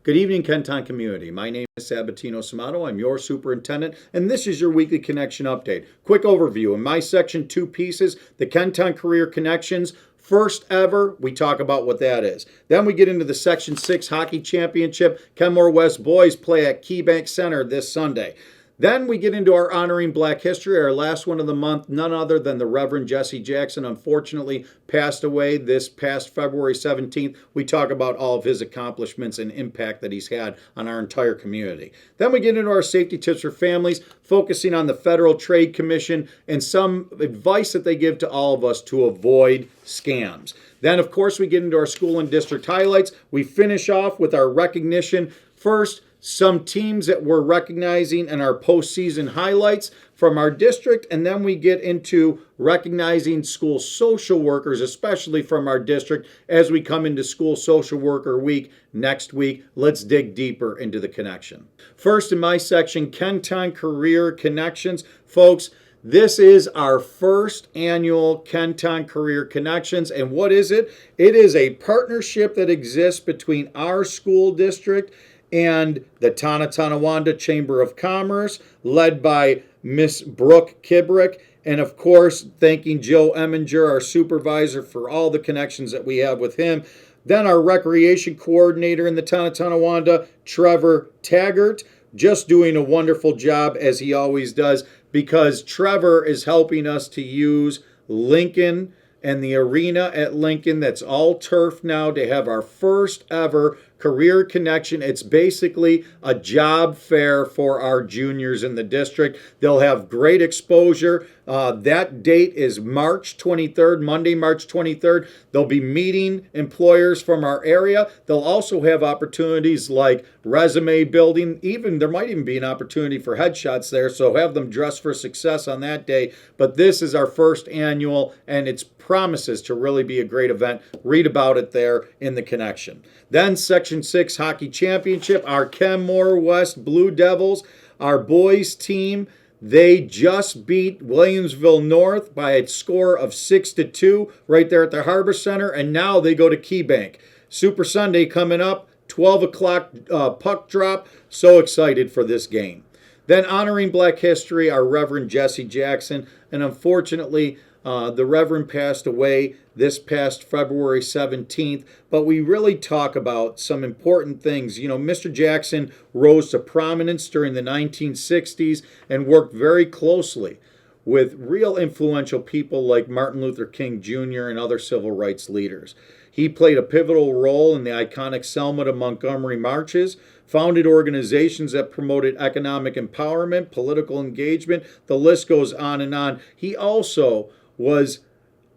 Good evening, Kenton community. My name is Sabatino Samato. I'm your superintendent, and this is your weekly connection update. Quick overview. In my section, two pieces, the Kenton Career Connections. First ever, we talk about what that is. Then we get into the Section 6 Hockey Championship. Kenmore West boys play at KeyBank Center this Sunday. Then we get into our Honoring Black History, our last one of the month, none other than the Reverend Jesse Jackson, unfortunately passed away this past February 17th. We talk about all of his accomplishments and impact that he's had on our entire community. Then we get into our safety tips for families, focusing on the Federal Trade Commission and some advice that they give to all of us to avoid scams. Then, of course, we get into our school and district highlights. We finish off with our recognition. First, some teams that we're recognizing and our postseason highlights from our district, and then we get into recognizing school social workers, especially from our district, as we come into School Social Worker Week next week. Let's dig deeper into the connection. First in my section, Kenton Career Connections. Folks, this is our first annual Kenton Career Connections, and what is it? It is a partnership that exists between our school district and the Kenmore-Tonawanda Chamber of Commerce, led by Miss Brooke Kibrick, and of course, thanking Joe Eminger, our supervisor, for all the connections that we have with him. Then our recreation coordinator in the Kenmore-Tonawanda, Trevor Taggart, just doing a wonderful job, as he always does, because Trevor is helping us to use Lincoln and the arena at Lincoln, that's all turf now, to have our first ever career connection. It's basically a job fair for our juniors in the district. They'll have great exposure. That date is March 23rd, Monday, March 23rd. They'll be meeting employers from our area. They'll also have opportunities like resume building. There might even be an opportunity for headshots there, so have them dress for success on that day. But this is our first annual, and it promises to really be a great event. Read about it there in the connection. Then Section 6 Hockey Championship, our Kenmore West Blue Devils, our boys team, they just beat Williamsville North by a score of 6-2 right there at the Harbor Center, and now they go to KeyBank. Super Sunday coming up, 12 o'clock puck drop. So excited for this game. Then Honoring Black History, our Reverend Jesse Jackson, and unfortunately, the Reverend passed away this past February 17th, but we really talk about some important things. You know, Mr. Jackson rose to prominence during the 1960s and worked very closely with real influential people like Martin Luther King Jr. and other civil rights leaders. He played a pivotal role in the iconic Selma to Montgomery marches, founded organizations that promoted economic empowerment, political engagement. The list goes on and on. He also was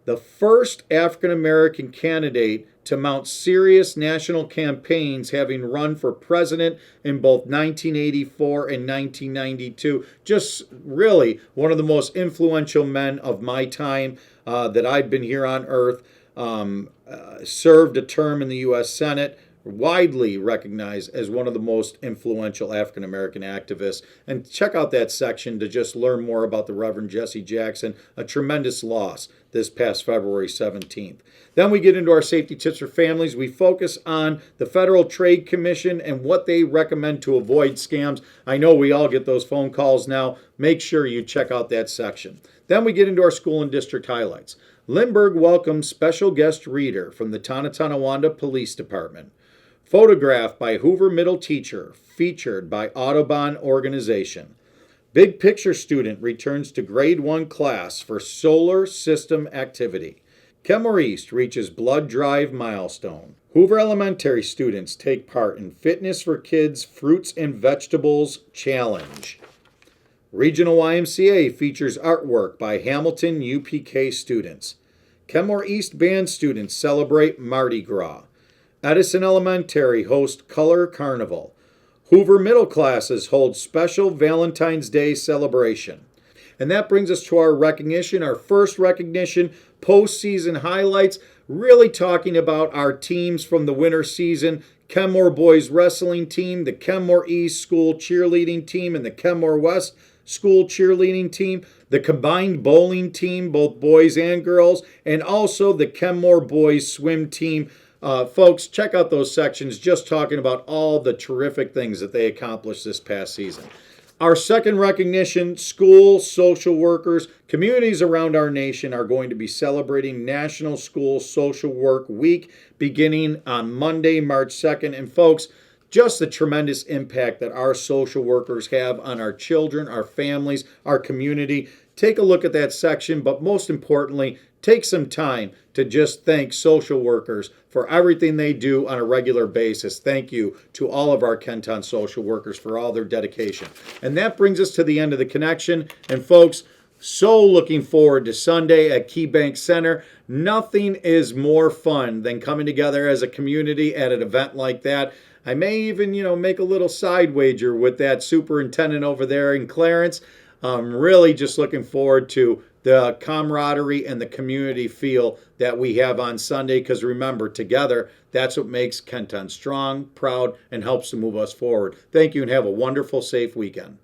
the first African-American candidate to mount serious national campaigns, having run for president in both 1984 and 1992. Just really one of the most influential men of my time that I've been here on earth. Served a term in the U.S. Senate, widely recognized as one of the most influential African-American activists. And check out that section to just learn more about the Reverend Jesse Jackson, a tremendous loss this past February 17th. Then we get into our safety tips for families. We focus on the Federal Trade Commission and what they recommend to avoid scams. I know we all get those phone calls now. Make sure you check out that section. Then we get into our school and district highlights. Lindbergh welcomes special guest reader from the Kenmore-Tonawanda Police Department. Photograph by Hoover Middle teacher, featured by Audubon Organization. Big picture student returns to grade 1 class for solar system activity. Kenmore East reaches blood drive milestone. Hoover Elementary students take part in Fitness for Kids Fruits and Vegetables Challenge. Regional YMCA features artwork by Hamilton UPK students. Kenmore East band students celebrate Mardi Gras. Edison Elementary hosts Color Carnival. Hoover Middle classes hold special Valentine's Day celebration. And that brings us to our recognition, our first recognition, postseason highlights, really talking about our teams from the winter season. Kenmore Boys Wrestling Team, the Kenmore East School Cheerleading Team, and the Kenmore West School Cheerleading Team, the combined bowling team, both boys and girls, and also the Kenmore Boys Swim Team. Folks, check out those sections just talking about all the terrific things that they accomplished this past season. Our second recognition, schools, social workers, communities around our nation are going to be celebrating National School Social Work Week beginning on Monday, March 2nd. And folks, just the tremendous impact that our social workers have on our children, our families, our community. Take a look at that section, but most importantly, take some time to just thank social workers for everything they do on a regular basis. Thank you to all of our Kenton social workers for all their dedication. And that brings us to the end of the connection. And folks, so looking forward to Sunday at KeyBank Center. Nothing is more fun than coming together as a community at an event like that. I may even, make a little side wager with that superintendent over there in Clarence. I'm really just looking forward to the camaraderie and the community feel that we have on Sunday, because remember, together, that's what makes Kenton strong, proud, and helps to move us forward. Thank you and have a wonderful, safe weekend.